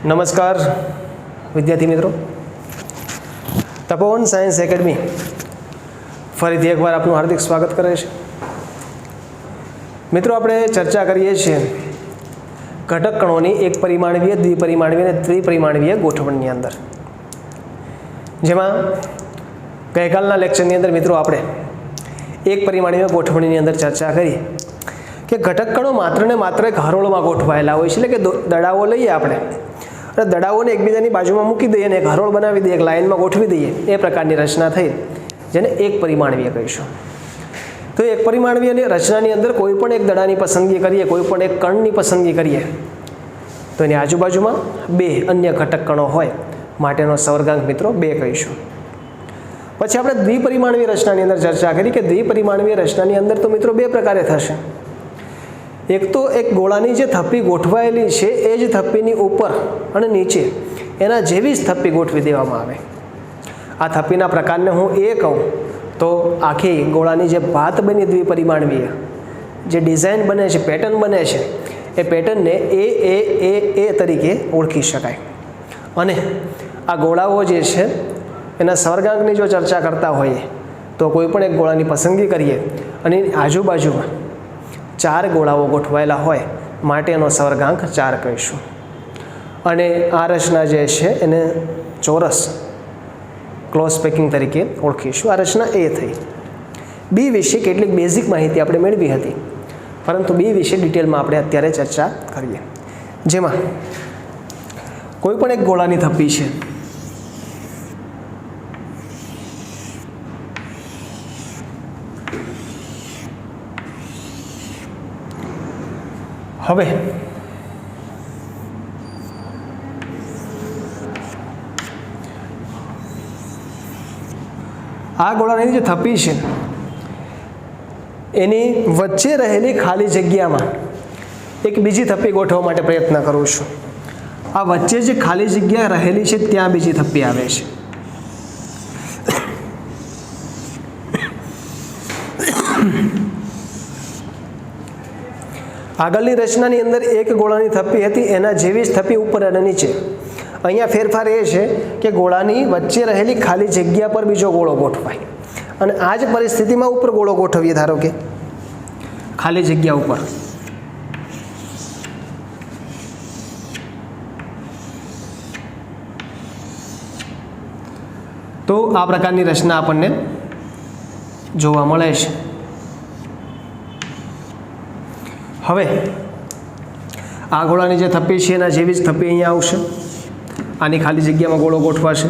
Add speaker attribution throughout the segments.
Speaker 1: નમસ્કાર વિદ્યાર્થી મિત્રો, તપોવન સાયન્સ એકેડમી ફરીથી એકવાર આપનું હાર્દિક સ્વાગત કરે છે. મિત્રો, આપણે ચર્ચા કરીએ છીએ ઘટક કણોની એક પરિમાણવીય, દ્વિપરિમાણવીય અને ત્રિપરિમાણવીય ગોઠવણની અંદર. જેમાં ગઈકાલના લેક્ચરની અંદર મિત્રો આપણે એક પરિમાણીય ગોઠવણીની અંદર ચર્ચા કરી કે ઘટક કણો માત્ર ને માત્ર એક હરોળમાં ગોઠવાયેલા હોય છે. એટલે કે દડાઓ લઈએ આપણે અને દડાઓને એકબીજાની બાજુમાં મૂકી દઈએ અને એક હરોળ બનાવી દઈએ, એક લાઇનમાં ગોઠવી દઈએ, એ પ્રકારની રચના થઈ, જેને એક પરિમાણવીય કહીશું. તો એક પરિમાણવીય રચનાની અંદર કોઈ પણ એક દડાની પસંદગી કરીએ, કોઈ પણ એક કણની પસંદગી કરીએ તો એની આજુબાજુમાં બે અન્ય ઘટક કણો હોય માટેનો સવર્ગાંક મિત્રો 2 કહીશું. પછી આપણે દ્વિપરિમાણવીય રચનાની અંદર ચર્ચા કરી કે દ્વિપરિમાણવીય રચનાની અંદર તો મિત્રો બે પ્રકારે થશે. એક તો એક ગોળાની જે થપ્પી ગોઠવાયેલી છે એ જ થપ્પીની ઉપર અને નીચે એના જેવી જ થપ્પી ગોઠવી દેવામાં આવે. આ થપ્પીના પ્રકારને હું એ કહું તો આખી ગોળાની જે ભાત બની દ્વિપરિમાણવીય જે ડિઝાઇન બને છે, પેટર્ન બને છે, એ પેટર્નને એ તરીકે ઓળખી શકાય. અને આ ગોળાઓ જે છે એના સવર્ગાંકની જો ચર્ચા કરતા હોઈએ તો કોઈ પણ એક ગોળાની પસંદગી કરીએ અને આજુબાજુમાં 4 ગોળાઓ ગોઠવાયેલા હોય માટે એનો સવર્ગાંક 4 કહીશું. અને આ રચના જે છે એને ચોરસ ક્લોઝ પેકિંગ તરીકે ઓળખીશું. આ રચના એ થઈ. બી વિશે કેટલીક બેઝિક માહિતી આપણે મેળવી હતી, પરંતુ બી વિશે ડિટેલમાં આપણે અત્યારે ચર્ચા કરીએ. જેમાં કોઈ પણ એક ગોળાની થપ્પી છે, હવે આ ગોળાની જે થપ્પી છે એની વચ્ચે રહેલી ખાલી જગ્યામાં એક બીજી થપ્પી ગોઠવવા માટે પ્રયત્ન કરું છું. આ વચ્ચે જે ખાલી જગ્યા રહેલી છે ત્યાં બીજી થપ્પી આવે છે. આગળની રચનાની અંદર એક ગોળાની થપ્પી હતી, એના જેવી જ થપ્પી ઉપર અને નીચે. અહીંયા ફેરફાર એ છે કે ગોળાની વચ્ચે રહેલી ખાલી જગ્યા પર બીજો ગોળો ગોઠવાય અને આ જ પરિસ્થિતિમાં ઉપર ગોળો ગોઠવીએ. ધારો કે ખાલી જગ્યા ઉપર તો આ પ્રકારની રચના આપણને જોવા મળે છે. હવે આ ગોળાની જે થપ્પી છે એના જેવી જ થપ્પી અહીંયા આવશે, આની ખાલી જગ્યામાં ગોળો ગોઠવાશે.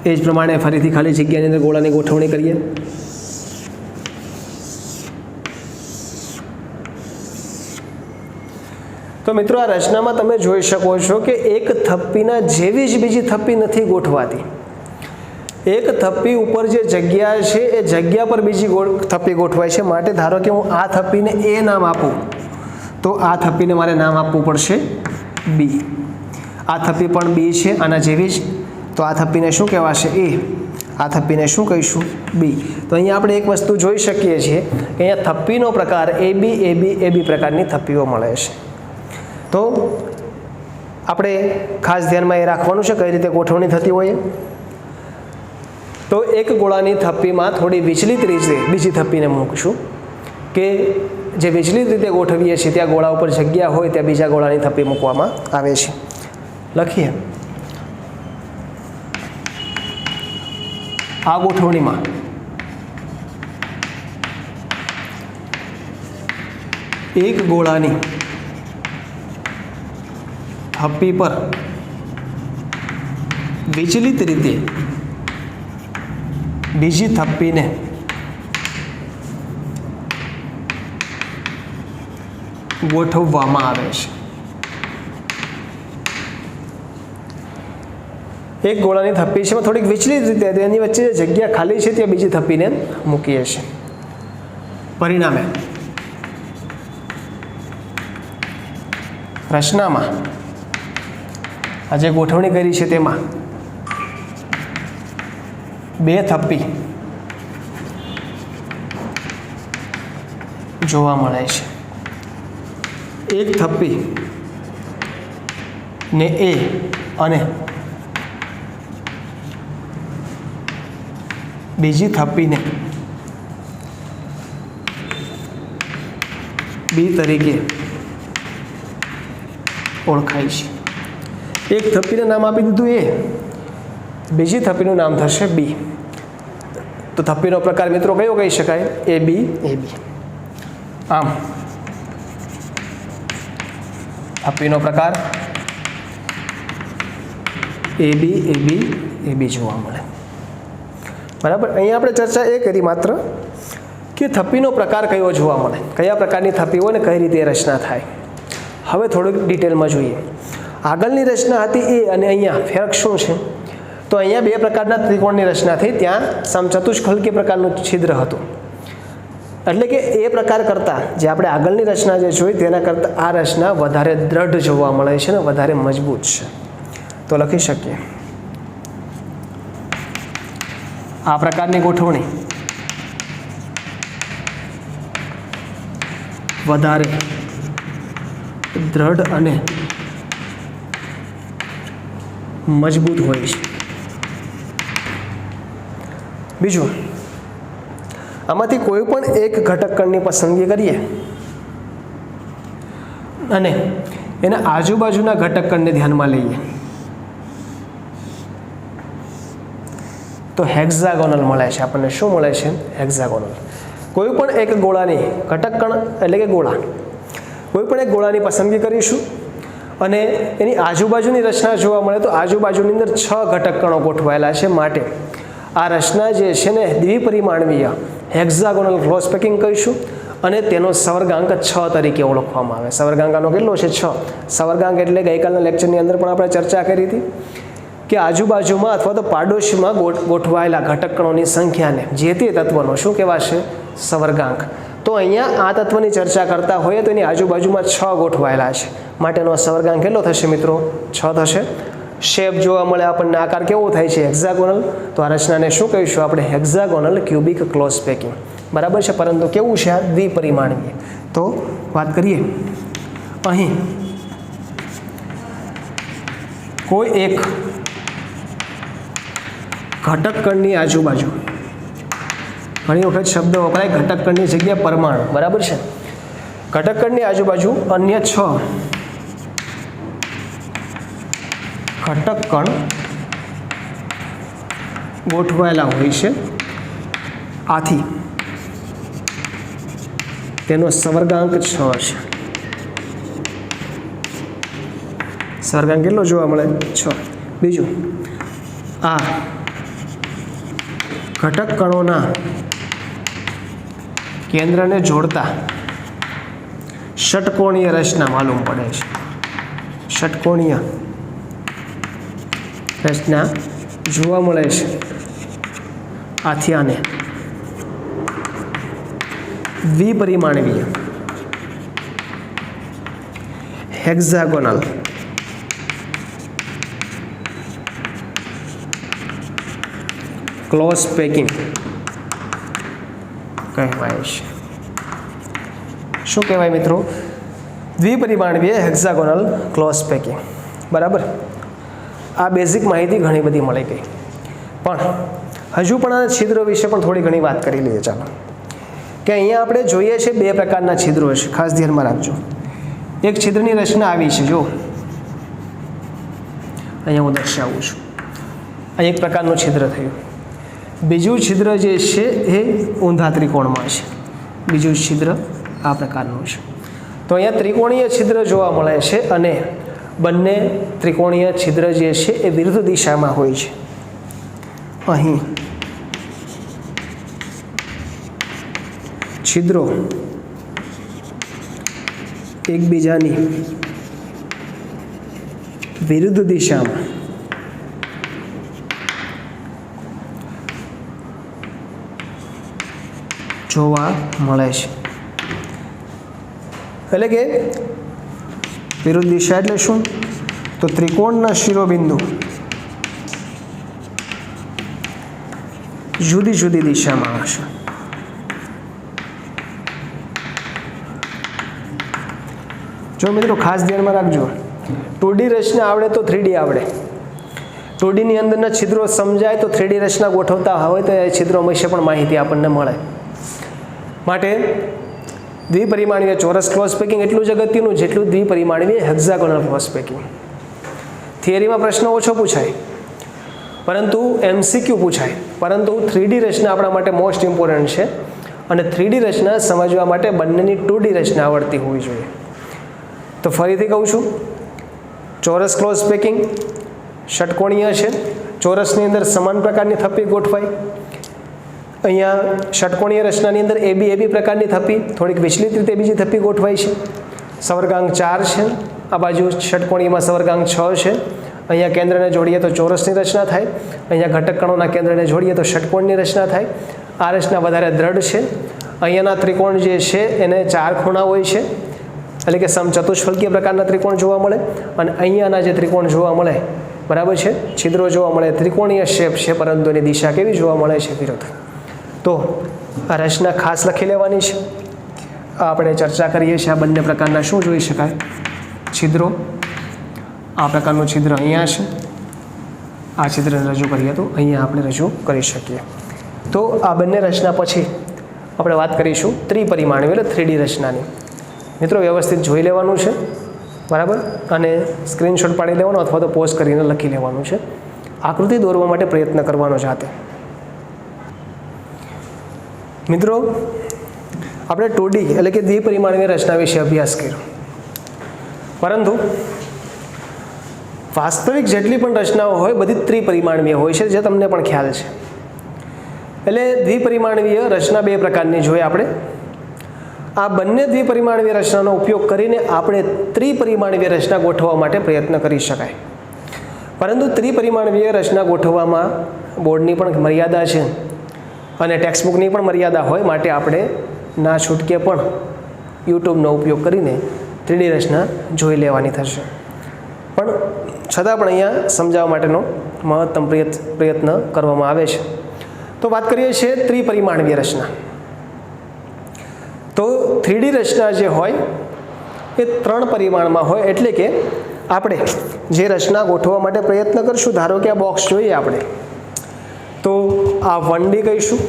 Speaker 1: એ જ પ્રમાણે ફરીથી ખાલી જગ્યાની અંદર ગોળાની ગોઠવણી કરીએ. તો મિત્રો, આ રચનામાં તમે જોઈ શકો છો કે એક થપ્પીના જેવી જ બીજી થપ્પી નથી ગોઠવાતી. એક થપ્પી ઉપર જે જગ્યા છે એ જગ્યા પર બીજી થપ્પી ગોઠવાય છે. માટે ધારો કે હું આ થપ્પીને એ નામ આપું તો આ થપ્પીને મારે નામ આપવું પડશે બી. આ થપ્પી પણ બી છે, આના જેવી જ, તો આ થપ્પીને શું કહેવાશે? એ. આ થપ્પીને શું કહીશું? બી. તો અહીંયા આપણે એક વસ્તુ જોઈ શકીએ છીએ કે અહીંયા થપ્પીનો પ્રકાર એ બી પ્રકારની થપ્પીઓ મળે છે. તો આપણે ખાસ ધ્યાનમાં એ રાખવાનું છે કઈ રીતે ગોઠવણી થતી હોય. તો એક ગોળાની થપ્પીમાં થોડી વિચલિત રીતે બીજી થપ્પીને મૂકશું કે જે વિચલિત રીતે ગોઠવીએ છીએ ત્યાં ગોળા ઉપર જગ્યા હોય ત્યાં બીજા ગોળાની થપ્પી મૂકવામાં આવે છે. લખીએ. આ ગોઠવણીમાં એક ગોળાની થપ્પી પર વિચલિત રીતે બીજી થપ્પીને ગોઠવવામાં આવે છે. એક ગોળાની થપ્પી છે, થોડીક વિચલિત રીતે એની વચ્ચે જે જગ્યા ખાલી છે ત્યાં બીજી થપ્પીને મૂકીએ છીએ. પરિણામે રચનામાં આ જે ગોઠવણી કરી છે તેમાં 2 થપ્પી જોવા મળે છે। એક થપ્પી ને એ અને બીજી થપ્પીને બી તરીકે ઓળખાય છે। એક થપ્પીને નામ આપી દીધું એ, બીજી થપ્પીનું નામ થશે બી। તો થપ્પીનો પ્રકાર મિત્રો કયો કહી શકાય? એ બી। આમ થપ્પીનો પ્રકાર એ બી જોવા મળે। બરાબર। અહીંયા આપણે ચર્ચા એ કરી માત્ર કે થપ્પીનો પ્રકાર કયો જોવા મળે, કયા પ્રકારની થપ્પી હોય ને કઈ રીતે રચના થાય। હવે થોડુંક ડિટેલમાં જોઈએ। આગળની રચના હતી એ અને અહીંયા ફરક શું છે? તો અહીંયા બે પ્રકારના ત્રિકોણની રચના થઈ, ત્યાં સમચતુષ્ફલકી પ્રકારનું છિદ્ર હતું। એટલે કે એ પ્રકાર કરતાં જે આપણે આગળની રચના જે જોઈ તેના કરતાં આ રચના વધારે દ્રઢ જોવા મળે છે ને વધારે મજબૂત છે। તો લખી શકીએ આ પ્રકારની ગોઠવણી વધારે દ્રઢ અને મજબૂત હોય છે। બીજું, આમાંથી કોઈ પણ એક ઘટક કણની પસંદગી કરીએ અને એના આજુબાજુના ઘટક કણને ધ્યાનમાં લઈએ તો હેક્ઝાગોનલ મળે છે આપણને। શું મળે છે? હેક્ઝાગોનલ। કોઈ પણ એક ગોળાની ઘટક કણ એટલે કે ગોળા, કોઈ પણ એક ગોળાની પસંદગી કરીશું અને એની આજુબાજુની રચના જોવા મળે તો આજુબાજુની અંદર 6 ઘટક કણો ગોઠવાયેલા છે, માટે આ રચના જે છે ને દ્વિપરિમાણવીય હેક્ઝાગોનલ ક્લોઝ પેકિંગ કહીશું અને તેનો સવર્ગાંક 6 તરીકે ઓળખવામાં આવે। સવર્ગાંકનો કેટલો છે? 6। સવર્ગાંક એટલે ગઈકાલના લેક્ચરની અંદર પણ આપણે ચર્ચા કરી હતી કે આજુબાજુમાં અથવા તો પાડોશીમાં ગોઠવાયેલા ઘટક કણોની સંખ્યાને જે તે તત્વનો શું કહેવાશે? સવર્ગાંક। તો અહીંયા આ તત્વની ચર્ચા કરતા હોઈએ તો એની આજુબાજુમાં 6 ગોઠવાયેલા છે, માટેનો સવર્ગાંક કેટલો થશે મિત્રો? 6 થશે। શેપ જોવા મળે આપણને, આકાર કેવો થાય છે? હેક્ઝાગોનલ। તો આ રચનાને શું કહીશું આપણે? Hexagonal cubic close packing. બરાબર છે। પરંતુ કેવું છે? આ દ્વિપરિમાણીય। તો વાત કરીએ, અહીં કોઈ એક ઘટક કણની આજુબાજુ, ઘણી વખત શબ્દ વપરાય ઘટક કણની જગ્યાએ પરમાણુ, બરાબર છે। ઘટક કણની આજુબાજુ અન્ય 6 ઘટક કણ ગોઠવાયેલા હોય છે। આથી તેનો સવર્ગાંક 6 છે। સવર્ગાંક કેટલો જોવા મળે? 6। બીજું, આ ઘટક કણોના કેન્દ્રને જોડતા ષટકોણીય રચના માલુમ પડે છે। ષટકોણીય રચના જોવા મળે છે। આથી આને દ્વિપરિમાણીય હેક્ઝાગોનલ ક્લોઝ પેકિંગ કહેવાય છે। શું કહેવાય મિત્રો? દ્વિપરિમાણીય હેક્ઝાગોનલ ક્લોઝ પેકિંગ। બરાબર। આ બેઝિક માહિતી ઘણી બધી મળી ગઈ, પણ હજુ પણ આ છિદ્રો વિશે પણ થોડી ઘણી વાત કરી લઈએ। ચાલો, કે અહીંયા આપણે જોઈએ છે બે પ્રકારના છિદ્રો છે, ખાસ ધ્યાનમાં રાખજો। એક છિદ્રની રચના આવી છે, જો અહીંયા હું દર્શાવું છું। અહીં એક પ્રકારનું છિદ્ર થયું। બીજું છિદ્ર જે છે એ ઊંધા ત્રિકોણમાં છે। બીજું છિદ્ર આ પ્રકારનું છે। તો અહીંયા ત્રિકોણીય છિદ્ર જોવા મળે છે અને બંને ત્રિકોણીય છિદ્ર જે છે એ વિરુદ્ધ દિશામાં હોય છે। અહીં છિદ્રો એકબીજાની વિરુદ્ધ દિશામાં જોવા મળે છે। એટલે કે વિરુદ્ધ દિશા એટલે શું? તો ત્રિકોણના શિરોબિંદુ જુદી જુદી દિશામાં હશે। જો મિત્રો ખાસ ધ્યાનમાં રાખજો, 2D રચના આવડે તો 3D આવડે. 2D ની અંદરના છિદ્રો સમજાય તો 3D રચના ગોઠવતા હોય તો એ છિદ્રો વિશે પણ માહિતી આપણને મળે. માટે દ્વિપરિમાણીય ચોરસ ક્લોઝ પેકિંગ એટલું જ અગત્યનું જેટલું દ્વિપરિમાણીય હેક્ઝાગોનલ ક્લોઝ પેકિંગ. થિયરીમાં પ્રશ્ન ઓછો પૂછાય, પરંતુ MCQ પૂછાય, પરંતુ 3D રચના આપણા માટે મોસ્ટ ઇમ્પોર્ટન્ટ છે. અને 3D રચના સમજવા માટે બંનેની 2D રચના આવડતી હોવી જોઈએ. તો ફરીથી કહું છું, ચોરસ ક્લોઝ પેકિંગ ષટકોણીય છે. ચોરસની અંદર સમાન પ્રકારની થપ્પી ગોઠવાય. અહીંયા ષટકોણીય રચનાની અંદર AB પ્રકારની થપ્પી થોડીક વિચલિત રીતે બીજી થપ્પી ગોઠવાય છે. સવર્ગાંક 4 છે. આ બાજુ ષટકોણીયમાં સવર્ગાંક 6 છે. અહીંયા કેન્દ્રને જોડીએ તો ચોરસની રચના થાય. અહીંયા ઘટક કણોના કેન્દ્રને જોડીએ તો ષટકોણની રચના થાય. આ રચના વધારે દ્રઢ છે. અહીંયાના ત્રિકોણ જે છે એને 4 ખૂણા હોય છે, એટલે કે સમચતુષ્ફલકીય પ્રકારના ત્રિકોણ જોવા મળે. અને અહીંયાના જે ત્રિકોણ જોવા મળે, બરાબર છે, છિદ્રો જોવા મળે, ત્રિકોણીય શેપ છે, પરંતુ એની દિશા કેવી જોવા મળે છે? વિરુદ્ધ. તો આ રચના ખાસ લખી લેવાની છે. આપણે ચર્ચા કરીએ છીએ આ બંને પ્રકારના શું જોઈ શકાય? છિદ્રો. આ પ્રકારનું છિદ્ર અહીંયા છે. આ છિદ્રને રજૂ કરીએ તો અહીંયા આપણે રજૂ કરી શકીએ. તો આ બંને રચના પછી આપણે વાત કરીશું ત્રિપરિમાણીય એટલે 3D રચનાની. મિત્રો વ્યવસ્થિત જોઈ લેવાનું છે, બરાબર, અને સ્ક્રીનશોટ પાડી લેવાનો અથવા તો પોઝ કરીને લખી લેવાનું છે. આકૃતિ દોરવા માટે પ્રયત્ન કરવાનો જાતે. મિત્રો આપણે 2D એટલે કે દ્વિપરિમાણીય રચના વિશે અભ્યાસ કર્યો, પરંતુ વાસ્તવિક જેટલી પણ રચનાઓ હોય બધી ત્રિપરિમાણીય હોય છે, જે તમને પણ ખ્યાલ છે. એટલે દ્વિપરિમાણીય રચના 2 પ્રકારની જોઈએ આપણે. આ બંને દ્વિપરિમાણીય રચનાનો ઉપયોગ કરીને આપણે ત્રિપરિમાણીય રચના ગોઠવવા માટે પ્રયત્ન કરી શકાય. પરંતુ ત્રિપરિમાણીય રચના ગોઠવવામાં બોર્ડની પણ મર્યાદા છે અને ટેક્સ્ટબુકની પણ મર્યાદા હોય, માટે આપણે ના છૂટકે પણ યુટ્યુબનો ઉપયોગ કરીને 3D રચના જોઈ લેવાની થશે. પણ છતાં પણ અહીંયા સમજાવવા માટેનો મહત્તમ પ્રયત્ન કરવામાં આવે છે. તો વાત કરીએ છીએ ત્રિપરિમાણીય રચના. તો 3D રચના જે હોય એ 3 પરિમાણમાં હોય. એટલે કે આપણે જે રચના ગોઠવવા માટે પ્રયત્ન કરશું, ધારો કે આ બોક્સ જોઈએ આપણે, તો આ 1D કહીશું,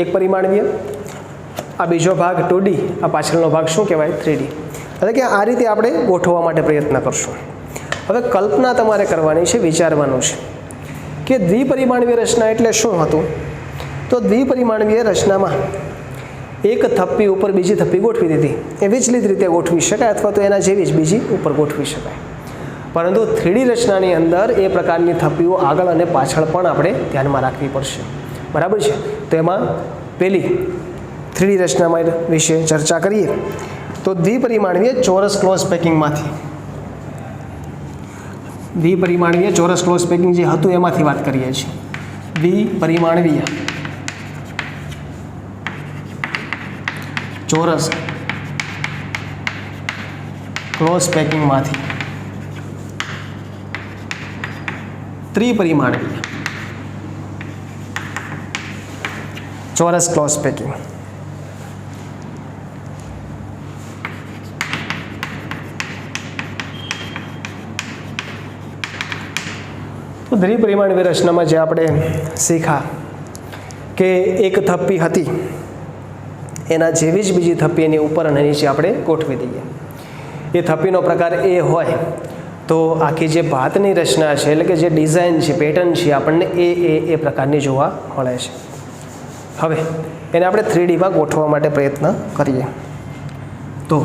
Speaker 1: 1 પરિમાણીય. આ બીજો ભાગ 2D, આ પાછળનો ભાગ શું કહેવાય? 3D. એટલે કે આ રીતે આપણે ગોઠવવા માટે પ્રયત્ન કરશું. હવે કલ્પના તમારે કરવાની છે, વિચારવાનું છે કે દ્વિપરિમાણીય રચના એટલે શું હતું. તો દ્વિપરિમાણીય રચનામાં એક થપ્પી ઉપર બીજી થપ્પી ગોઠવી દીધી, એ વિચલિત રીતે ગોઠવી શકાય અથવા તો એના જેવી જ બીજી ઉપર ગોઠવી શકાય. પરંતુ 3D રચનાની અંદર એ પ્રકારની થપ્પીઓ આગળ અને પાછળ પણ આપણે ધ્યાનમાં રાખવી પડશે, બરાબર છે. તો એમાં પહેલી 3D રચના વિશે ચર્ચા કરીએ તો દ્વિપરિમાણીય ચોરસ ક્લોઝ પેકિંગમાંથી, દ્વિપરિમાણીય ચોરસ ક્લોઝ પેકિંગ જે હતું એમાંથી વાત કરીએ છીએ. દ્વિપરિમાણીય ચોરસ ક્લોઝ પેકિંગમાંથી ત્રિપરિમાણીય ચોરસ ક્લોઝ પેકિંગ. તો દ્વિપરિમાણીય રચનામાં જે આપણે શીખા કે એક થપ્પી હતી, એના જેવી જ બીજી થપ્પી એની ઉપર અને નીચે આપણે ગોઠવી દઈએ. એ થપ્પીનો પ્રકાર એ હોય તો આખી જે ભાતની રચના છે, એટલે કે જે ડિઝાઇન છે, પેટર્ન છે, આપણને એ પ્રકારની જોવા મળે છે. હવે એને આપણે 3Dમાં ગોઠવવા માટે પ્રયત્ન કરીએ. તો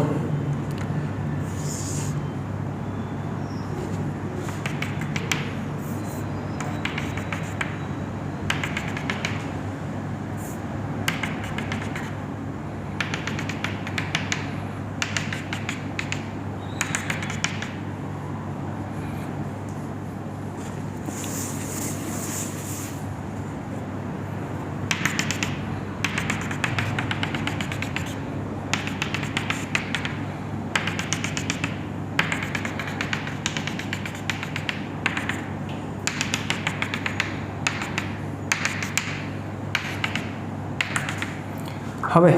Speaker 1: હવે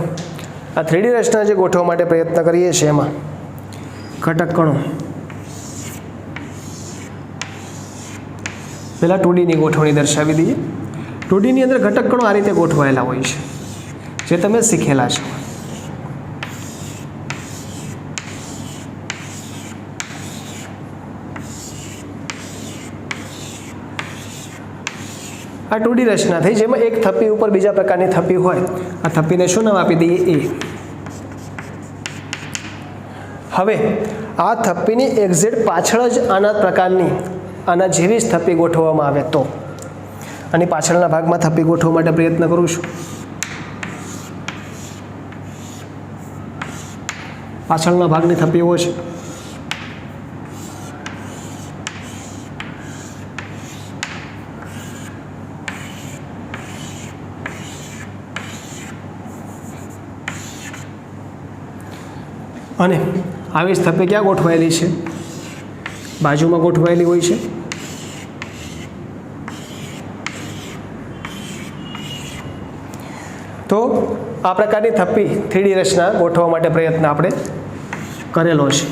Speaker 1: આ 3D રચના જે ગોઠવવા માટે પ્રયત્ન કરીએ છીએ એમાં ઘટક કણો પહેલાં 2Dની ગોઠવણી દર્શાવી દઈએ. 2Dની અંદર ઘટક કણો આ રીતે ગોઠવાયેલા હોય છે, જે તમે શીખેલા છો. આ 2D રચના થઈ, જેમાં એક થપ્પી ઉપર બીજા પ્રકારની થપ્પી હોય. આ થપ્પીને શું નામ આપી દઈએ? એ. હવે આ થપ્પીની એક્ઝેક્ટ પાછળ જ આના જેવી જ થપ્પી ગોઠવવામાં આવે તો આની પાછળના ભાગમાં થપ્પી ગોઠવવા માટે પ્રયત્ન કરું છું. પાછળના ભાગની થપ્પી એવો છે. અને આવી જ થપ્પી ક્યાં ગોઠવાયેલી છે? બાજુમાં ગોઠવાયેલી હોય છે. તો આ પ્રકારની થપ્પી 3D રચના ગોઠવવા માટે પ્રયત્ન આપણે કરેલો છે.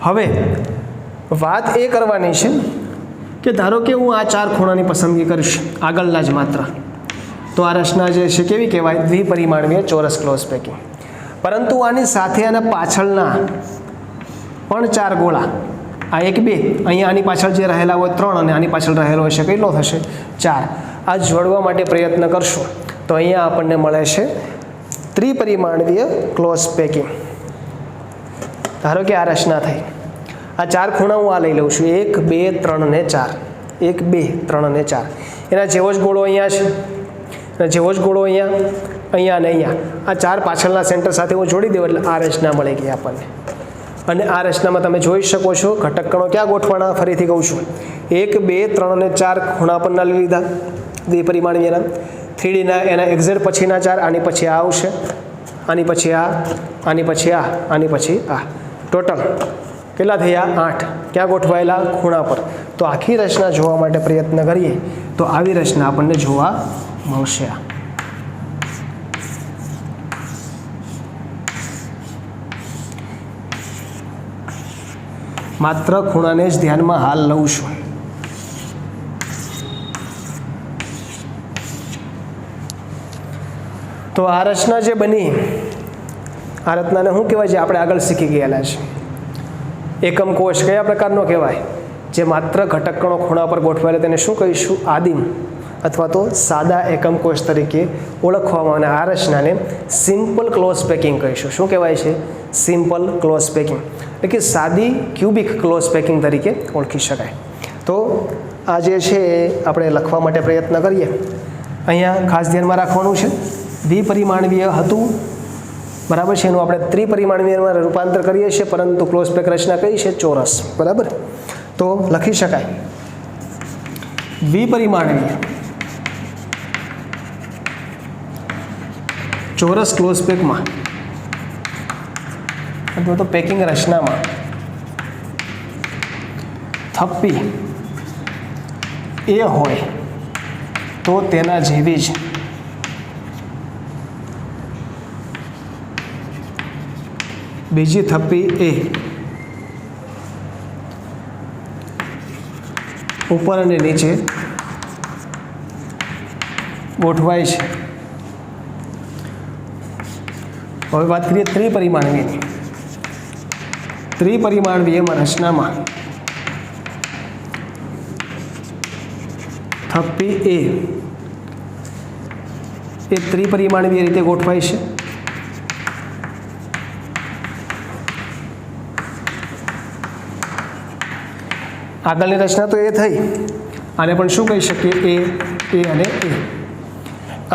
Speaker 1: હવે વાત એ કરવાની છે કે ધારો કે હું આ 4 ખૂણાની પસંદગી કરીશ, આગળના જ માત્ર, તો આ રચના જે છે કેવી કહેવાય? દ્વિપરિમાણીય ચોરસ ક્લોઝ પેકિંગ. પરંતુ આની સાથે આના પાછળના પણ 4 ગોળા, આ 1 2, અહીંયા આની પાછળ જે રહેલા હોય 3 અને આની પાછળ રહેલો હશે કેટલો થશે? 4. આ જોડવા માટે પ્રયત્ન કરશો તો અહીંયા આપણને મળે છે ત્રિપરિમાણીય ક્લોઝ પેકિંગ. ધારો કે આ રચના થઈ, આ 4 ખૂણા હું આ લઈ લઉં છું, 1 2 3 અને 4, 1 2 3 અને 4. એના જેવો જ ગોળો અહીંયા છે, એના જેવો જ ગોળો અહીંયા અને અહીંયા, આ 4 પાછળના સેન્ટર સાથે હું જોડી દઉં એટલે આ રચના મળી ગઈ આપણને. અને આ રચનામાં તમે જોઈ શકો છો ઘટક કણો ક્યાં ગોઠવાના? ફરીથી કહું છું, 1 2 3 અને 4 ખૂણા પરના લઈ લીધા દ્વિપરિમાણીયના. 3Dના એના એક્ઝેક્ટ પછીના 4, આની પછી આ આવશે, આની પછી આ, આની પછી આ, આની પછી આ. ટોટલ કેટલા થયા? 8. ક્યાં ગોઠવાયેલા? ખૂણા પર. તો આખી રચના જોવા માટે પ્રયત્ન કરીએ તો આવી રચના આપણને જોવા મળશે. માત્ર ખૂણાને જ ધ્યાનમાં હાલ લઉં છું. તો આ રચના જે બની, આ રચનાને શું કહેવાય? જે આપણે આગળ શીખી ગયેલા છે. એકમ કોષ કયા પ્રકારનો કહેવાય? જે માત્ર ઘટક કણો ખૂણા પર ગોઠવાયેલા, તેને શું કહીશું? આદિમ અથવા તો સાદા એકમ કોષ તરીકે ઓળખવામાં આવે. આ રચનાને સિમ્પલ ક્લોઝ પેકિંગ કહીશું. શું કહેવાય છે? સિમ્પલ ક્લોઝ પેકિંગ, એટલે કે સાદી ક્યુબિક ક્લોઝ પેકિંગ તરીકે ઓળખી શકાય. તો આ જે છે એ આપણે લખવા માટે પ્રયત્ન કરીએ. અહીંયા ખાસ ધ્યાનમાં રાખવાનું છે, દ્વિપરિમાણીય હતું, બરાબર છે, એનું આપણે ત્રિપરિમાણીયમાં રૂપાંતર કરીએ છીએ, પરંતુ ક્લોઝ પેક રચના કઈ છે? ચોરસ. બરાબર. તો લખી શકાય દ્વિપરિમાણીય ચોરસ ક્લોઝ પેકમાં અથવા તો પેકિંગ રચનામાં થપ્પી એ હોય તો તેના જેવી જ બીજી થપ્પી એ ઉપર અને નીચે ગોઠવાય છે. હવે વાત કરીએ ત્રિપરિમાણીયની. ત્રિપરિમાણીય રચનામાં થપ્પી એ ત્રિપરિમાણીય રીતે ગોઠવાય છે. આગળની રચના તો એ થઈ, આને પણ શું કહી શકીએ? એ અને એ.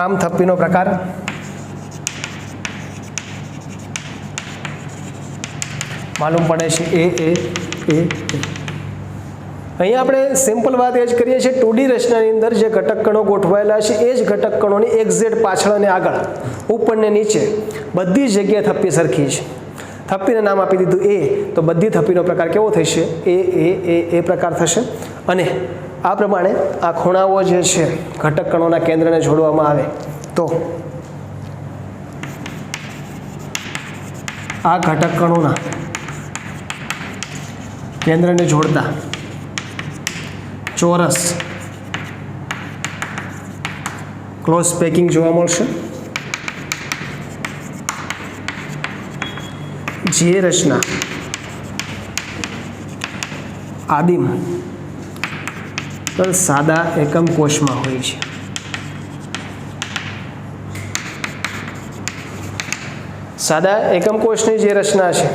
Speaker 1: આમ થપ્પીનો પ્રકાર માલુમ પડે છે. એ અહીંયા આપણે સિમ્પલ વાત એ જ કરીએ છીએ, 2D રચનાની અંદર જે ઘટક કણો ગોઠવાયેલા છે એ જ ઘટક કણોની એક્ઝેક્ટ પાછળ અને આગળ, ઉપર ને નીચે બધી જગ્યાએ થપ્પી સરખી છે. થપ્પીને નામ આપી દીધું એ, તો બધી થપ્પીનો પ્રકાર કેવો થશે? એ પ્રકાર થશે. અને આ પ્રમાણે આ ખૂણાઓ જે છે ઘટક કણોના કેન્દ્રને જોડવામાં આવે તો આ ઘટક કણોના કેન્દ્રને જોડતા ચોરસ ક્લોઝ પેકિંગ જોવા મળશે. જે રચના આદિમ સાદા એકમ કોષમાં હોય છે. સાદા એકમ કોષની જે રચના છે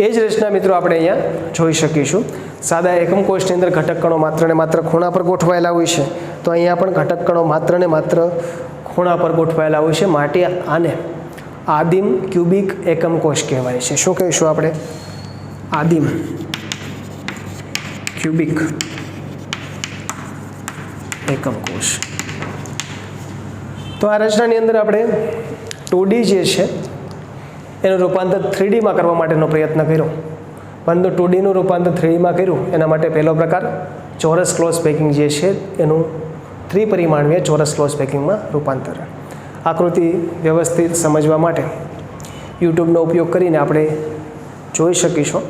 Speaker 1: એ જ રચના મિત્રો આપણે અહીંયા જોઈ શકીશું. સાદા એકમ કોષની અંદર ઘટક કણો માત્ર ને માત્ર ખૂણા પર ગોઠવાયેલા હોય છે, તો અહીંયા પણ ઘટક કણો માત્ર ને માત્ર ખૂણા પર ગોઠવાયેલા હોય છે. માટે આને આદિમ ક્યુબિક એકમ કોષ કહેવાય છે. શું કહીશું આપણે? આદિમ ક્યુબિક એકમ કોષ. તો આ રચનાની અંદર આપણે 2D જે છે એનું રૂપાંતર 3Dમાં કરવા માટેનો પ્રયત્ન કર્યો, પરંતુ 2Dનું રૂપાંતર 3Dમાં કર્યું એના માટે પહેલો પ્રકાર ચોરસ ક્લોઝ પેકિંગ જે છે એનું ત્રિપરિમાણીય ચોરસ ક્લોઝ પેકિંગમાં રૂપાંતર. આકૃતિ વ્યવસ્થિત સમજવા માટે યુટ્યુબનો ઉપયોગ કરીને આપણે જોઈ શકીશું.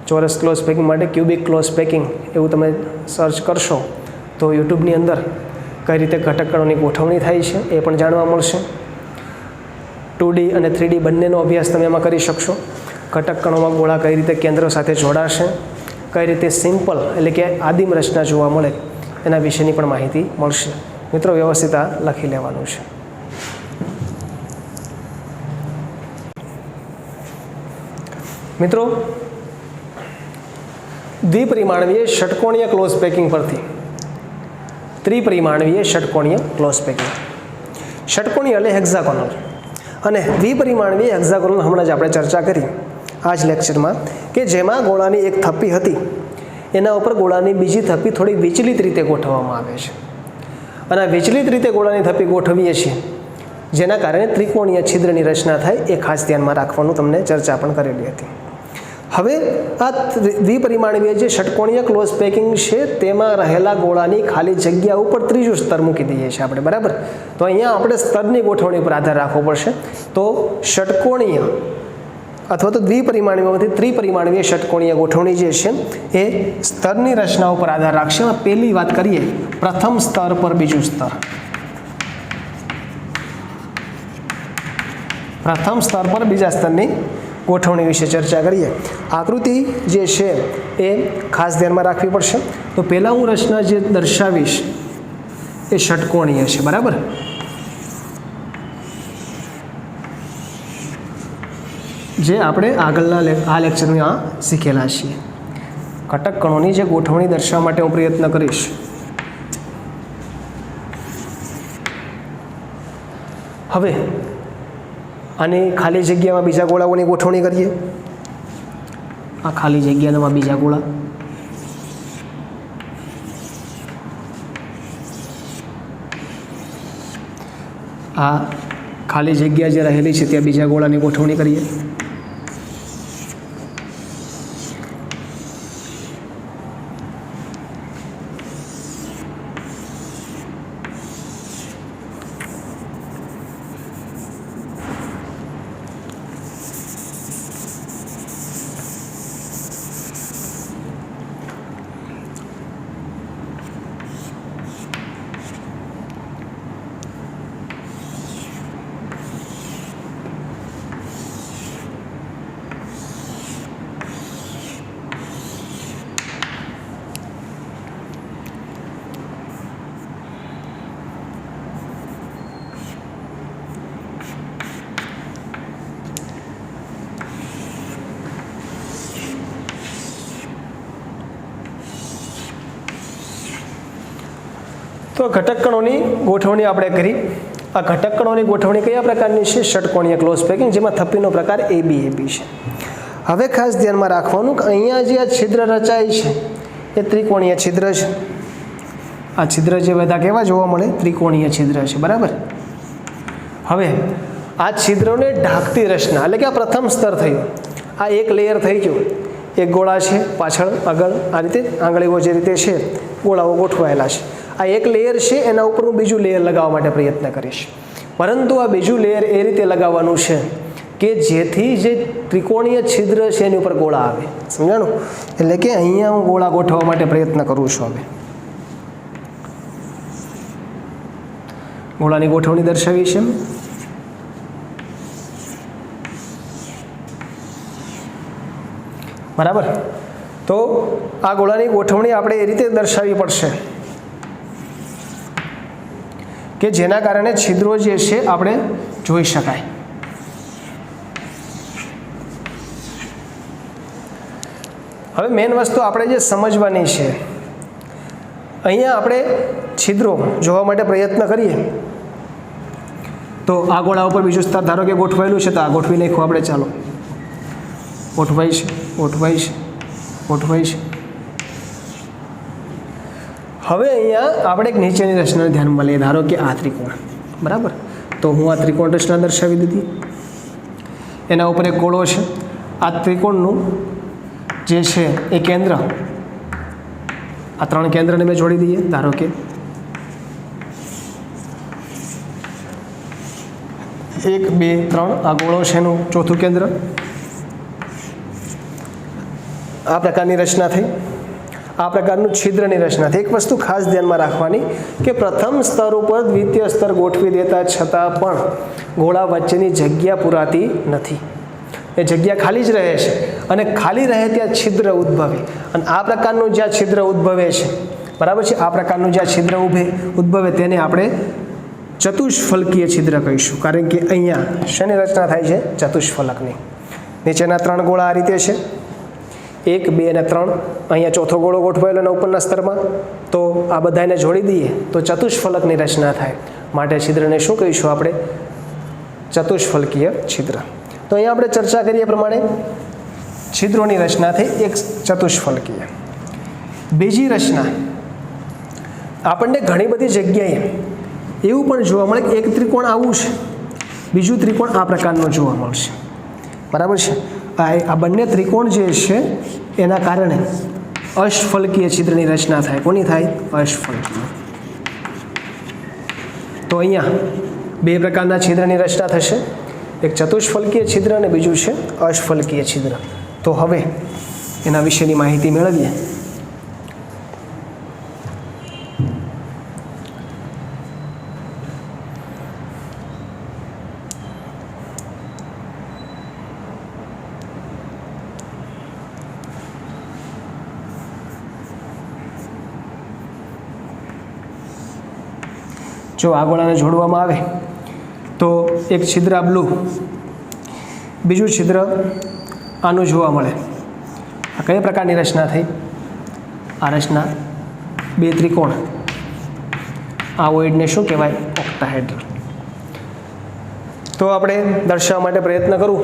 Speaker 1: ચોરસ ક્લોઝ પેકિંગ માટે ક્યુબિક ક્લોઝ પેકિંગ એવું તમે સર્ચ કરશો તો યુટ્યુબની અંદર કઈ રીતે ઘટક કણોની ગોઠવણી થાય છે એ પણ જાણવા મળશે. 2D અને 3D બંનેનો અભ્યાસ તમે એમાં કરી શકશો. ઘટક કણોમાં ગોળા કઈ રીતે કેન્દ્રો સાથે જોડાશે, કઈ રીતે સિમ્પલ એટલે કે આદિમ રચના જોવા મળે એના વિશેની પણ માહિતી મળશે. મિત્રો વ્યવસ્થિત આ લખી લેવાનું છે. મિત્રો દ્વિપરિમાણીય ષટકોણીય ક્લોઝ પેકિંગ પરથી ત્રિપરિમાણીય ષટકોણીય ક્લોઝ પેકિંગ. ષટકોણીય એટલે હેક્ઝાગોનલ અને દ્વિપરિમાણીય હેક્ઝાગોનલ હમણાં જ આપણે ચર્ચા કરી આ જ લેક્ચરમાં, કે જેમાં ગોળાની એક થપ્પી હતી એના ઉપર ગોળાની બીજી થપ્પી થોડી વિચલિત રીતે ગોઠવવામાં આવે છે. અને આ વિચલિત રીતે ગોળાની થપ્પી ગોઠવીએ છીએ જેના કારણે ત્રિકોણીય છિદ્રની રચના થાય, એ ખાસ ધ્યાનમાં રાખવાનું તમને ચર્ચા પણ કરેલી હતી. હવે આ દ્વિપરિમાણીય જે ષટકોણીય ક્લોઝ પેકિંગ છે તેમાં રહેલા ગોળાની ખાલી જગ્યા ઉપર ત્રીજું સ્તર મૂકી દઈએ છીએ આપણે, બરાબર. તો અહીંયા આપણે સ્તરની ગોઠવણી પર આધાર રાખવો પડશે. તો ષટકોણીય અથવા તો દ્વિપરિમાણીયમાંથી ત્રિપરિમાણીય ષટકોણીય ગોઠવણી જે છે એ સ્તરની રચના ઉપર આધાર રાખશે. પહેલી વાત કરીએ પ્રથમ સ્તર પર બીજું સ્તર. પ્રથમ સ્તર પર બીજા સ્તરની ગોઠવણી વિશે ચર્ચા કરીએ. આકૃતિ જે છે એ ખાસ ધ્યાનમાં રાખવી પડશે. તો પહેલાં હું રચના જે દર્શાવીશ એ ષટકોણીય છે, બરાબર. જે આપણે આગળના આ લેક્ચરમાં શીખેલા છીએ. ઘટક કણોની જે ગોઠવણી દર્શાવવા માટે હું પ્રયત્ન કરીશ. હવે આની ખાલી જગ્યામાં બીજા ગોળાઓની ગોઠવણી કરીએ. આ ખાલી જગ્યામાં બીજા ગોળા, આ ખાલી જગ્યા જે રહેલી છે ત્યાં બીજા ગોળાની ગોઠવણી કરીએ. તો ઘટક કણોની ગોઠવણી આપણે કરી. આ ઘટક કણોની ગોઠવણી કયા પ્રકારની છે? ષટકોણીય ક્લોઝ પેકિંગ, જેમાં થપ્પીનો પ્રકાર AB છે. હવે ખાસ ધ્યાનમાં રાખવાનું કે અહીંયા જે આ છિદ્ર રચાય છે એ ત્રિકોણીય છિદ્ર છે. આ છિદ્ર જે બધા કેવા જોવા મળે? ત્રિકોણીય છિદ્ર છે, બરાબર. હવે આ છિદ્રોને ઢાંકતી રચના એટલે કે આ પ્રથમ સ્તર થયું. આ એક લેયર થઈ ગયું, એક ગોળા છે, પાછળ આગળ આ રીતે આંગળીઓ જે રીતે છે ગોળાઓ ગોઠવાયેલા છે. આ એક લેયર છે, એના ઉપર હું બીજું લેયર લગાવવા માટે પ્રયત્ન કરીશ. પરંતુ આ બીજું લેયર એ રીતે લગાવવાનું છે કે જેથી જે ત્રિકોણીય છિદ્ર છે એની ઉપર ગોળા આવે. સમજાણું? એટલે કે અહીંયા હું ગોળા ગોઠવવા માટે પ્રયત્ન કરું છું. હવે ગોળાની ગોઠવણી દર્શાવી છે. બરાબર. તો આ ગોળાની ગોઠવણી આપણે એ રીતે દર્શાવવી પડશે કે જેના કારણે છિદ્રો જે છે આપણે જોઈ શકાય. હવે મેઇન વસ્તુ આપણે જે સમજવાની છે, અહીંયા આપણે છિદ્રો જોવા માટે પ્રયત્ન કરીએ તો આ ગોળા ઉપર બીજું સ્તર ધારો કે ગોઠવાયેલું છે, તો આ ગોઠવી નાખવું આપણે. ચાલો, ગોઠવાય છે, ગોઠવાય છે, ગોઠવાય છે. હવે અહીંયા આપણે એક નીચેની રચનાને ધ્યાનમાં લઈએ. ધારો કે આ ત્રિકોણ, બરાબર. તો હું આ ત્રિકોણ રચના દર્શાવી દીધી. એના ઉપર એક ગોળો છે. આ ત્રિકોણનું જે છે એ કેન્દ્ર, આ 3 કેન્દ્રને મેં જોડી દઈએ. ધારો કે 1 2 3 આ ગોળો છે એનું ચોથું કેન્દ્ર. આ પ્રકારની રચના થઈ. આ પ્રકારનું છિદ્રની રચના થઈ. એક વસ્તુ ખાસ ધ્યાનમાં રાખવાની કે પ્રથમ સ્તર ઉપર દ્વિતીય સ્તર ગોઠવી દેતા છતાં પણ ગોળા વચ્ચેની જગ્યા પૂરાતી નથી. એ જગ્યા ખાલી જ રહે છે અને ખાલી રહે ત્યાં છિદ્ર ઉદ્ભવે. અને આ પ્રકારનું જ્યાં છિદ્ર ઉદ્ભવે છે, બરાબર છે, આ પ્રકારનું જ્યાં છિદ્ર ઉદ્ભવે તેને આપણે ચતુષ્ફલકીય છિદ્ર કહીશું. કારણ કે અહીંયા શેની રચના થાય છે? ચતુષ્ફલકની. નીચેના 3 ગોળા આ રીતે છે, 1 2 અને 3. અહીંયા ચોથો ગોળો ગોઠવાયેલો એના ઉપરના સ્તરમાં. તો આ બધાને જોડી દઈએ તો ચતુષ્ફલકની રચના થાય. માટે છિદ્રને શું કહીશું આપણે? ચતુષ્ફલકીય છિદ્ર. તો અહીંયા આપણે ચર્ચા કરીએ પ્રમાણે છિદ્રોની રચના થઈ એક ચતુષ્ફલકીય. બીજી રચના આપણને ઘણી બધી જગ્યાએ એવું પણ જોવા મળે કે એક ત્રિકોણ આવું છે, બીજું ત્રિકોણ આ પ્રકારનું જોવા મળશે. બરાબર છે. આ બંને ત્રિકોણ જે છે એના કારણે અષ્ટફલકીય છિદ્રની રચના થાય. કોની થાય? અષ્ટફલકીય. તો અહીંયા 2 પ્રકારના છિદ્રની રચના થશે. એક ચતુષ્ફલકીય છિદ્ર અને બીજું છે અષ્ટફલકીય છિદ્ર. તો હવે એના વિશેની માહિતી મેળવીએ. જો આ ગોળાને જોડવામાં આવે તો એક છિદ્ર બ્લુ, બીજું છિદ્ર આનું જોવા મળે. આ કઈ પ્રકારની રચના થઈ? આ રચના 2 ત્રિકોણ, આ વોઇડને શું કહેવાય? ઓક્ટાહેડ્રલ. તો આપણે દર્શાવવા માટે પ્રયત્ન કરું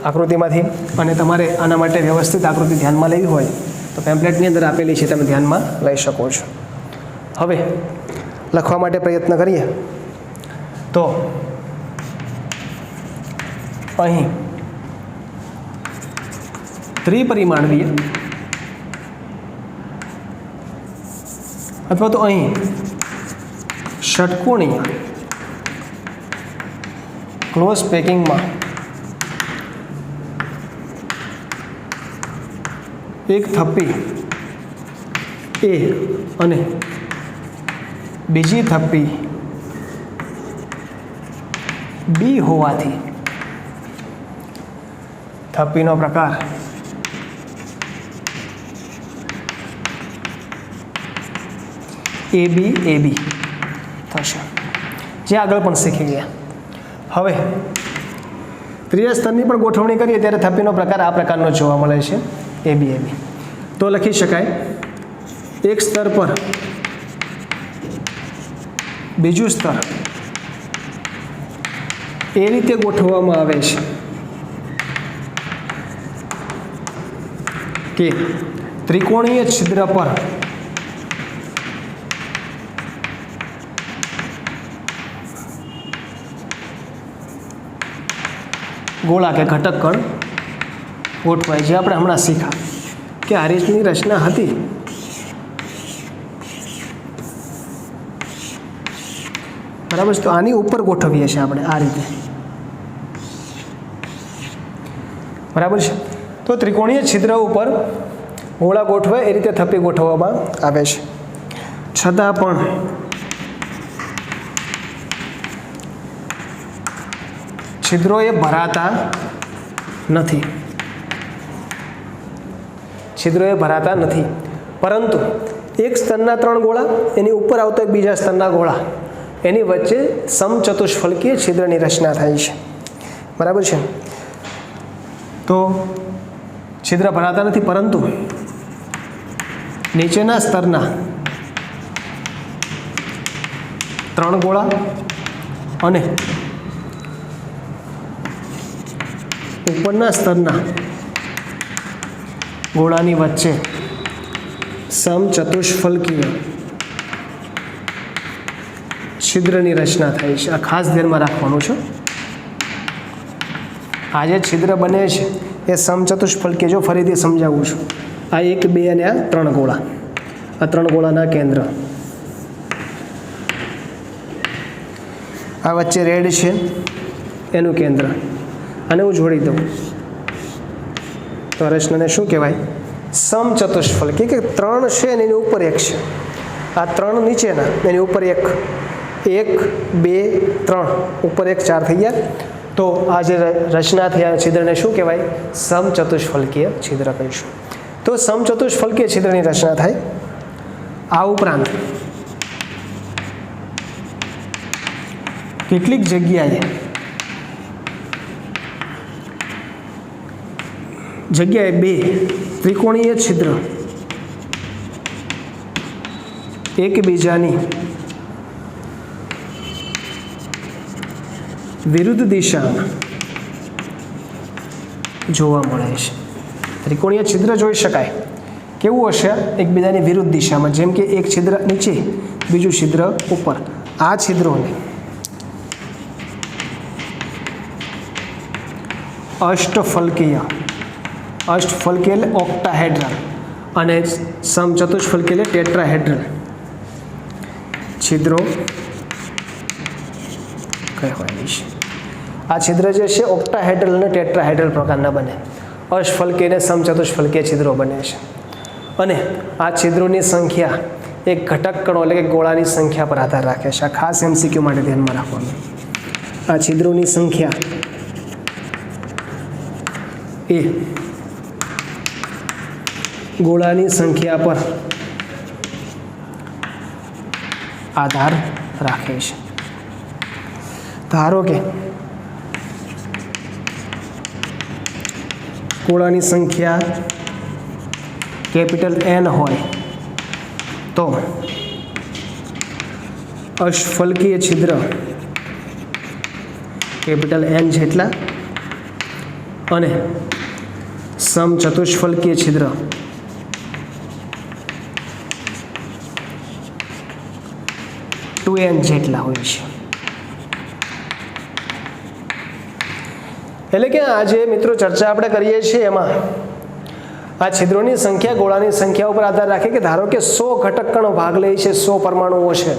Speaker 1: આકૃતિમાંથી, અને તમારે આના માટે વ્યવસ્થિત આકૃતિ ધ્યાનમાં લેવી હોય તો પેમ્પલેટની અંદર આપેલી છે, તમે ધ્યાનમાં લઈ શકો છો. હવે લખવા માટે પ્રયત્ન કરીએ તો અહીં ત્રિપરિમાણવીય અથવા તો અહીં ષટકોણીય ક્લોઝ પેકિંગમાં એક થપ્પી એ અને બીજી થપ્પી બી હોવાથી થપ્પીનો પ્રકાર AB થશે, જે આગળ પણ શીખી ગયા. હવે ત્રીજા સ્તરની પણ ગોઠવણી કરીએ ત્યારે થપ્પીનો પ્રકાર આ પ્રકારનો જોવા મળે છે, AB. તો લખી શકાય એક સ્તર પર બીજું સ્તર એ રીતે ગોઠવવામાં આવે છે કે ત્રિકોણીય છિદ્ર પર ગોળા કે ઘટક કણ ગોઠવાય. જે આપણે હમણાં શીખ્યા કે આ રીતની રચના હતી. બરાબર. તો આની ઉપર ગોઠવીએ છીએ આપણે આ રીતે. બરાબર છે। તો ત્રિકોણીય છિદ્ર ઉપર ગોળા ગોઠવે એ રીતે થપ્પી ગોઠવવામાં આવે છે, છતાં પણ છિદ્રો એ ભરાતા નથી, છિદ્રો એ ભરાતા નથી, પરંતુ એક સ્તરના 3 ગોળા, એની ઉપર આવતો એક બીજા સ્તરના ગોળા, એની વચ્ચે સમચતુષ્ફલકીય છિદ્રની રચના થાય છે, બરાબર છે। તો છિદ્ર ભરાતા નથી, પરંતુ નીચેના સ્તરના 3 ગોળા અને ઉપરના સ્તરના ગોળાની વચ્ચે સમચતુષ્ફલકીય છિદ્રની રચના થાય છે। આ ખાસ ધ્યાનમાં રાખવાનું છે। આ જે છિદ્ર બને છે એ સમચતુષ્ફલકીય, જો ફરીથી સમજાવું છું, આ 1, 2 અને આ 3 ગોળા, આ 3 ગોળાના કેન્દ્ર, આ વચ્ચે રેડ છે એનું કેન્દ્ર, અને હું જોડી દઉં તો રચનાને શું કહેવાય? સમચતુષ્ફલકીય, કે 3 છે અને એની ઉપર 1 છે, આ 3 નીચેના, એની ઉપર 1, 1, 2, 3, ઉપર 1, 4 થઈ ગયા। તો આ જે રચના થઈ આ છિદ્રને શું કહેવાય? સમચતુષ્ફલકીય છિદ્ર કહીશું। તો સમચતુષ્ફલકીય છિદ્રની રચના થાય। આ ઉપરાંત કેટલીક જગ્યાએ બે ત્રિકોણીય છિદ્ર એકબીજાની વિરુદ્ધ દિશામાં જોવા મળે છે। ત્રિકોણીય છિદ્ર જોઈ શકાય, કેવું હશે? એકબીજાની વિરુદ્ધ દિશામાં, જેમ કે એક છિદ્ર નીચે, બીજું છિદ્ર ઉપર। આ છિદ્રોને અષ્ટફલકીય, અષ્ટફલકીય એટલે ઓક્ટાહેડ્રલ, અને સમચતુષ્ફલકીય એટલે ટેટ્રાહેડ્રલ છિદ્રો કહેવાય છે। આ છિદ્ર જે છે ઓક્ટાહેડ્રલ અને ટેટ્રાહેડ્રલ પ્રકારના બને, અષ્ટફલકીય અને સમચતુષ્ફલકીય છિદ્રો બને છે। અને આ છિદ્રોની સંખ્યા એક ઘટક કણો એટલે કે ગોળાની સંખ્યા પર આધાર રાખે છે। આ ખાસ MCQ માટે ધ્યાનમાં રાખવાનું। આ છિદ્રોની સંખ્યા એ ગોળાની સંખ્યા પર આધાર રાખે છે। ધારો કે ગોળાની સંખ્યા કેપિટલ N હોય તો અષ્ટફલકીય છિદ્ર કેપિટલ N જેટલા અને સમચતુષ્ફલકીય છિદ્ર n જેટલા હોય છે। એટલે કે આજે મિત્રો ચર્ચા આપણે કરીએ છીએ એમાં આ છિદ્રોની સંખ્યા ગોળાની સંખ્યા ઉપર આધાર રાખે કે ધારો કે 100 ઘટક કણો ભાગ લે છે, 100 પરમાણુઓ છે,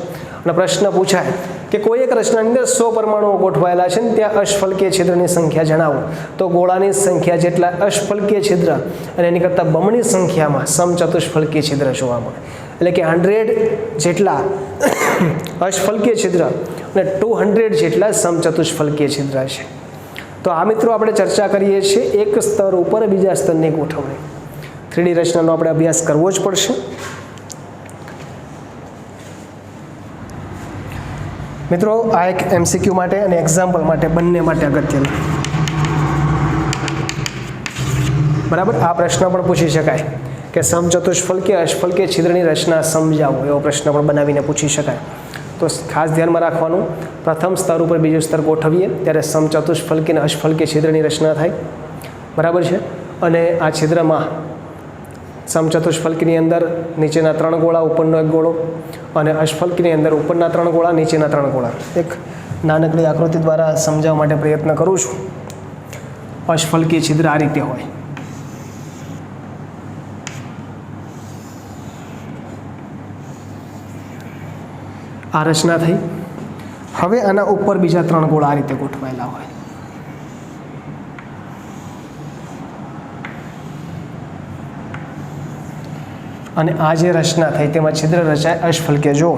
Speaker 1: અને પ્રશ્ન પૂછાય કે કોઈ એક રચનાની અંદર 100 પરમાણુઓ ગોઠવાયેલા છે ને ત્યાં અષ્ટફલકીય છિદ્રની સંખ્યા જણાવો, તો ગોળાની સંખ્યા જેટલા અષ્ટફલકીય છિદ્ર અને એની કરતાં બમણી સંખ્યામાં સમચતુષ્ફલકીય છિદ્ર જોવા મળે। એટલે કે 100 જેટલા અષ્ટફલકીય છિદ્ર અને 200 જેટલા સમચતુષ્ફલકીય છિદ્ર છે। તો આ મિત્રો આપણે ચર્ચા કરીએ છીએ એક સ્તર ઉપર બીજા સ્તરની ગોઠવણી। 3D રચનાનો આપણે અભ્યાસ કરવો જ પડશે। મિત્રો આ એક MCQ માટે અને એક્ઝામ્પલ માટે બંને માટે અગત્યનું, બરાબર। આ પ્રશ્ન પણ પૂછી શકાય કે સમચતુષ્ફલકીય અષ્ટફલકીય છિદ્રની રચના સમજાવો, એવો પ્રશ્ન પણ બનાવીને પૂછી શકાય। તો ખાસ ધ્યાનમાં રાખવાનું, પ્રથમ સ્તર ઉપર બીજું સ્તર ગોઠવીએ ત્યારે સમચતુષ્ફલકીય અને અષ્ટફલકીય છિદ્રની રચના થાય, બરાબર છે। અને આ છિદ્રમાં સમચતુષ્ફલકીની અંદર નીચેના 3 ગોળા, ઉપરનો 1 ગોળો, અને અષ્ટફલકીની અંદર ઉપરના 3 ગોળા, નીચેના 3 ગોળા। એક નાનકડી આકૃતિ દ્વારા સમજાવવા માટે પ્રયત્ન કરું છું। અષ્ટફલકીય છિદ્ર આ રીતે હોય, આ રચના થઈ। હવે આના ઉપર બીજા 3 ગોળા આ રીતે ગોઠવાયેલા હોય, અને આ જે રચના થઈ તેમાં છિદ્ર રચાય અષ્ટફલકીય. જો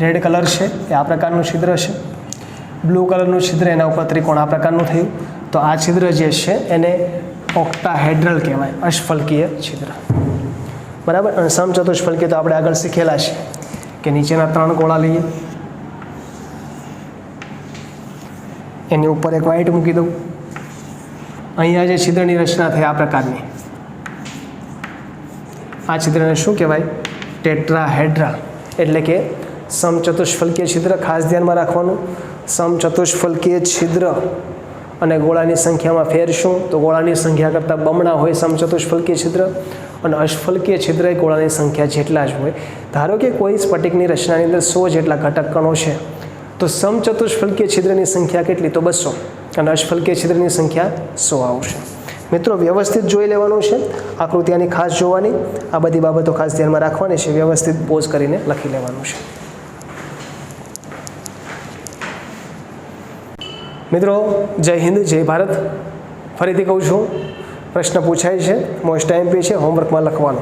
Speaker 1: રેડ કલર છે એ આ પ્રકારનું છિદ્ર છે, બ્લુ કલરનું છિદ્ર એના ઉપર ત્રિકોણ આ પ્રકારનું થયું. તો આ છિદ્ર જે છે એને ઓક્ટાહેડ્રલ કહેવાય, અષ્ટફલકીય છિદ્ર. બરાબર. અને સમચતુષ્ફલકીય તો આપણે આગળ શીખેલા છે કે નીચેના 3 ગોળા લઈએ, એની ઉપર એક વ્હાઇટ મૂકી દઉં. અહીંયા જે છિદ્રની રચના થઈ આ પ્રકારની, આ છિદ્રને શું કહેવાય? ટેટ્રાહેડ્રલ. એટલે કે સમચતુષ્ફલકીય છિદ્ર. ખાસ ધ્યાનમાં રાખવાનું, સમચતુષ્ફલકીય છિદ્ર અને ગોળાની સંખ્યામાં ફેર શું? તો ગોળાની સંખ્યા કરતાં બમણા હોય સમચતુષ્ફલકીય છિદ્ર, અને અષ્ટફલકીય છિદ્ર એ ગોળાની સંખ્યા જેટલા જ હોય. ધારો કે કોઈ સ્ફટિકની રચનાની અંદર 100 જેટલા ઘટક કણો છે, તો સમચતુષ્ફલકીય છિદ્રની સંખ્યા કેટલી? તો 200, અને અષ્ટફલકીય છિદ્રની સંખ્યા 100 આવશે. મિત્રો વ્યવસ્થિત જોઈ લેવાનું છે, આકૃતિની ખાસ જોવાની, આ બધી બાબતો ખાસ ધ્યાનમાં રાખવાની છે, વ્યવસ્થિત પોઝ કરીને લખી લેવાનું છે. મિત્રો જય હિન્દ, જય ભારત. ફરીથી કહું છું, પ્રશ્ન પૂછાય છે, મોસ્ટ આઈએમપી છે, હોમવર્કમાં લખવાનો.